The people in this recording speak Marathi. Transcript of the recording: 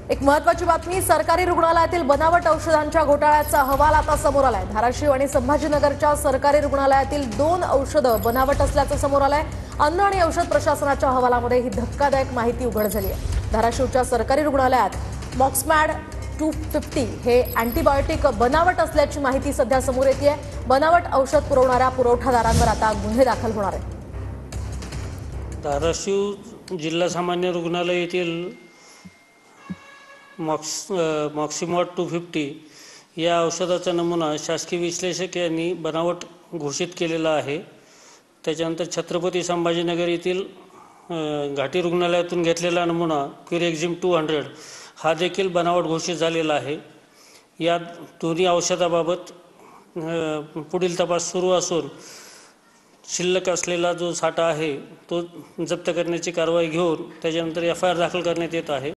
एक महत्त्वाची बातमी, सरकारी रुग्णालयातील बनावट औषधांच्या घोटाळ्याचा अहवाल आता समोर आलाय। धाराशिव आणि संभाजीनगरच्या सरकारी रुग्णालयातील 2 औषधं बनावट असल्याचं समोर आलंय। अन्न आणि औषध प्रशासनाच्या अहवालामध्ये ही धक्कादायक माहिती उघड झाली आहे। धाराशिवच्या सरकारी रुग्णालयात मॉक्समॅड 250 हे अँटीबायोटिक बनावट असल्याची माहिती सध्या समोर येते। बनावट औषध पुरवणाऱ्या पुरवठादारांवर आता गुन्हे दाखल होणार आहेत। धाराशिव जिल्हा सामान्य रुग्णालय येथील मॉक्सिमॉड 250 या औषधाचा नमुना शासकीय विश्लेषक यांनी बनावट घोषित केलेला आहे। त्याच्यानंतर छत्रपती संभाजीनगर येथील घाटी रुग्णालयातून घेतलेला नमुना क्युरेक्झिम 200 हा देखील बनावट घोषित झालेला आहे। या दोन्ही औषधाबाबत पुढील तपास सुरू असून शिल्लक असलेला जो साठा आहे तो जप्त करण्याची कारवाई घेऊन त्याच्यानंतर FIR दाखल करण्यात येत आहे।